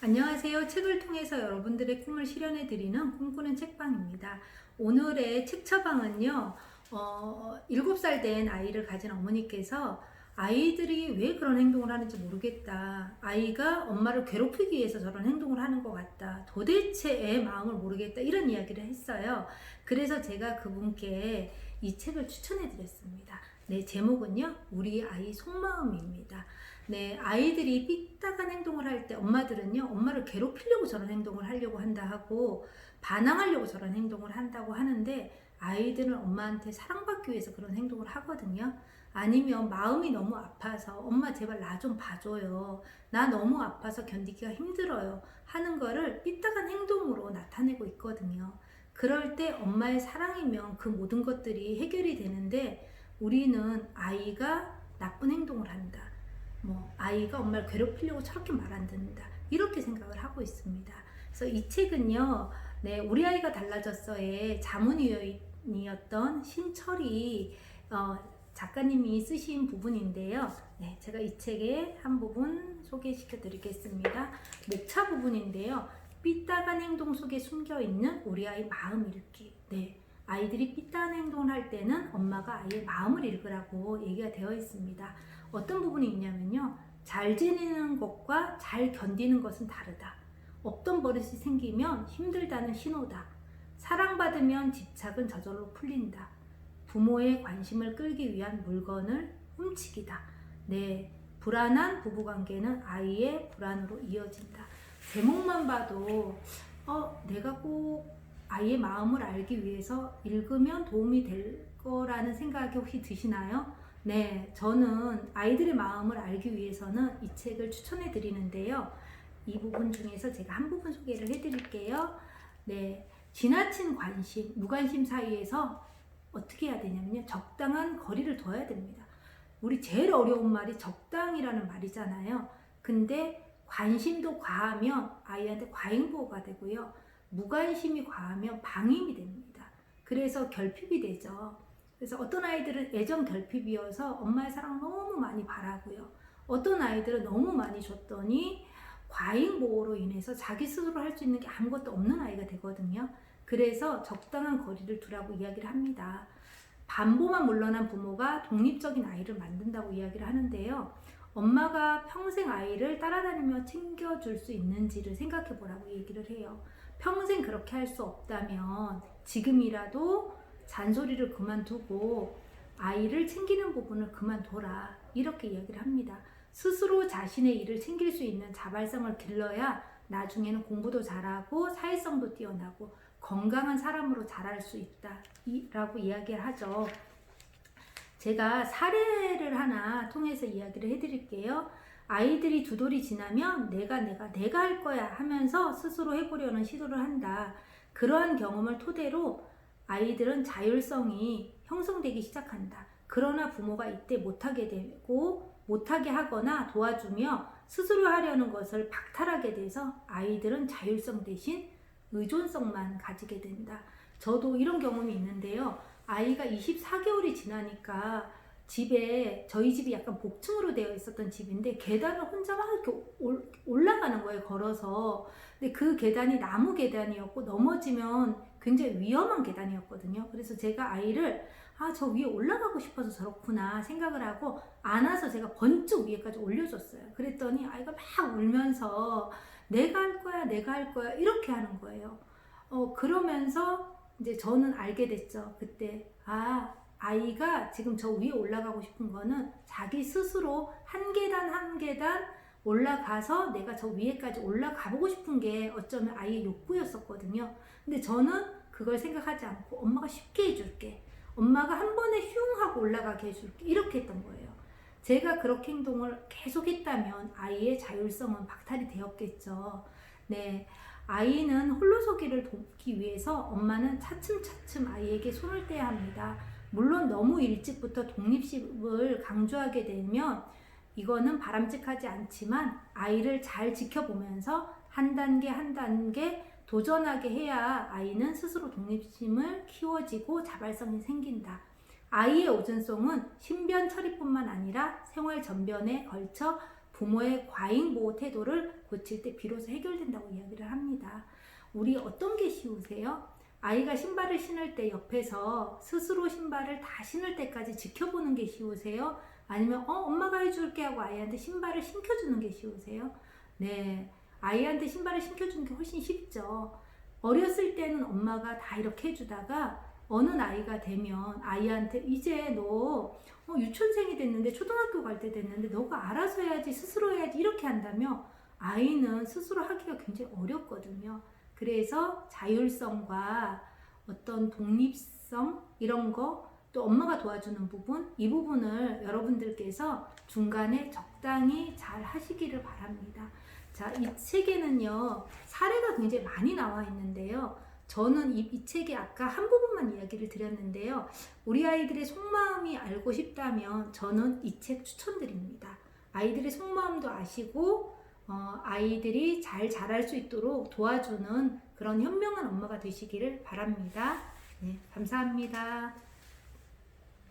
안녕하세요. 책을 통해서 여러분들의 꿈을 실현해 드리는 꿈꾸는 책방입니다. 오늘의 책 처방은요. 7살 된 아이를 가진 어머니께서 아이들이 왜 그런 행동을 하는지 모르겠다. 아이가 엄마를 괴롭히기 위해서 저런 행동을 하는 것 같다. 도대체 애 마음을 모르겠다. 이런 이야기를 했어요. 그래서 제가 그분께 이 책을 추천해 드렸습니다. 네, 제목은요. 우리 아이 속마음입니다. 네, 아이들이 삐딱한 행동을 할 때 엄마들은요, 엄마를 괴롭히려고 저런 행동을 하려고 한다 하고, 반항하려고 저런 행동을 한다고 하는데, 아이들은 엄마한테 사랑받기 위해서 그런 행동을 하거든요. 아니면 마음이 너무 아파서, 엄마 제발 나 좀 봐줘요. 나 너무 아파서 견디기가 힘들어요. 하는 거를 삐딱한 행동으로 나타내고 있거든요. 그럴 때 엄마의 사랑이면 그 모든 것들이 해결이 되는데, 우리는 아이가 나쁜 행동을 한다. 아이가 엄마를 괴롭히려고 저렇게 말 안 듣는다. 이렇게 생각을 하고 있습니다. 그래서 이 책은요, 네, 우리 아이가 달라졌어의 자문위원이었던 신철이 작가님이 쓰신 부분인데요. 네, 제가 이 책의 한 부분 소개시켜 드리겠습니다. 목차 부분인데요. 삐딱한 행동 속에 숨겨 있는 우리 아이 마음 읽기. 네, 아이들이 삐딱한 행동을 할 때는 엄마가 아이의 마음을 읽으라고 얘기가 되어 있습니다. 어떤 부분이 있냐면요. 잘 지내는 것과 잘 견디는 것은 다르다. 없던 버릇이 생기면 힘들다는 신호다. 사랑받으면 집착은 저절로 풀린다. 부모의 관심을 끌기 위한 물건을 훔치기다. 네, 불안한 부부관계는 아이의 불안으로 이어진다. 제목만 봐도 내가 꼭 아이의 마음을 알기 위해서 읽으면 도움이 될 거라는 생각이 혹시 드시나요? 네, 저는 아이들의 마음을 알기 위해서는 이 책을 추천해 드리는데요. 이 부분 중에서 제가 한 부분 소개를 해 드릴게요. 네, 지나친 관심, 무관심 사이에서 어떻게 해야 되냐면요. 적당한 거리를 둬야 됩니다. 우리 제일 어려운 말이 적당이라는 말이잖아요. 근데 관심도 과하면 아이한테 과잉보호가 되고요. 무관심이 과하면 방임이 됩니다. 그래서 결핍이 되죠. 그래서 어떤 아이들은 애정 결핍이어서 엄마의 사랑 너무 많이 바라고요. 어떤 아이들은 너무 많이 줬더니 과잉 보호로 인해서 자기 스스로 할 수 있는 게 아무것도 없는 아이가 되거든요. 그래서 적당한 거리를 두라고 이야기를 합니다. 반보만 물러난 부모가 독립적인 아이를 만든다고 이야기를 하는데요. 엄마가 평생 아이를 따라다니며 챙겨줄 수 있는지를 생각해 보라고 얘기를 해요. 평생 그렇게 할 수 없다면 지금이라도 잔소리를 그만두고 아이를 챙기는 부분을 그만둬라. 이렇게 이야기를 합니다. 스스로 자신의 일을 챙길 수 있는 자발성을 길러야 나중에는 공부도 잘하고 사회성도 뛰어나고 건강한 사람으로 자랄 수 있다. 라고 이야기를 하죠. 제가 사례를 하나 통해서 이야기를 해드릴게요. 아이들이 두 돌이 지나면 내가 할 거야 하면서 스스로 해보려는 시도를 한다. 그러한 경험을 토대로 아이들은 자율성이 형성되기 시작한다. 그러나 부모가 이때 못하게 되고 못하게 하거나 도와주며 스스로 하려는 것을 박탈하게 돼서 아이들은 자율성 대신 의존성만 가지게 된다. 저도 이런 경험이 있는데요. 아이가 24개월이 지나니까 저희 집이 약간 복층으로 되어 있었던 집인데 계단을 혼자 막 이렇게 올라가는 거예요, 걸어서. 근데 그 계단이 나무 계단이었고 넘어지면 굉장히 위험한 계단이었거든요. 그래서 제가 아이를 저 위에 올라가고 싶어서 저렇구나 생각을 하고 안아서 제가 번쩍 위에까지 올려줬어요. 그랬더니 아이가 막 울면서 내가 할 거야 이렇게 하는 거예요. 그러면서 이제 저는 알게 됐죠. 그때 아이가 지금 저 위에 올라가고 싶은 거는 자기 스스로 한 계단 한 계단 올라가서 내가 저 위에까지 올라가 보고 싶은 게 어쩌면 아이의 욕구였었거든요. 근데 저는 그걸 생각하지 않고 엄마가 쉽게 해줄게. 엄마가 한 번에 흉 하고 올라가게 해줄게. 이렇게 했던 거예요. 제가 그렇게 행동을 계속 했다면 아이의 자율성은 박탈이 되었겠죠. 네. 아이는 홀로서기를 돕기 위해서 엄마는 차츰차츰 아이에게 손을 떼야 합니다. 물론 너무 일찍부터 독립심을 강조하게 되면 이거는 바람직하지 않지만 아이를 잘 지켜보면서 한 단계 한 단계 도전하게 해야 아이는 스스로 독립심을 키워지고 자발성이 생긴다. 아이의 오존성은 신변 처리뿐만 아니라 생활 전반에 걸쳐 부모의 과잉 보호 태도를 고칠 때 비로소 해결된다고 이야기를 합니다. 우리 어떤 게 쉬우세요? 아이가 신발을 신을 때 옆에서 스스로 신발을 다 신을 때까지 지켜보는 게 쉬우세요? 아니면 엄마가 해줄게 하고 아이한테 신발을 신겨주는 게 쉬우세요? 네, 아이한테 신발을 신겨주는 게 훨씬 쉽죠. 어렸을 때는 엄마가 다 이렇게 해주다가 어느 나이가 되면 아이한테 이제 너 유치원생이 됐는데 초등학교 갈 때 됐는데 너가 알아서 해야지, 스스로 해야지 이렇게 한다면 아이는 스스로 하기가 굉장히 어렵거든요. 그래서 자율성과 어떤 독립성 이런 거, 또 엄마가 도와주는 부분, 이 부분을 여러분들께서 중간에 적당히 잘 하시기를 바랍니다. 자, 이 책에는요 사례가 굉장히 많이 나와 있는데요, 저는 이 책의 아까 한 부분만 이야기를 드렸는데요, 우리 아이들의 속마음이 알고 싶다면 저는 이 책 추천드립니다. 아이들의 속마음도 아시고 아이들이 잘 자랄 수 있도록 도와주는 그런 현명한 엄마가 되시기를 바랍니다. 네, 감사합니다.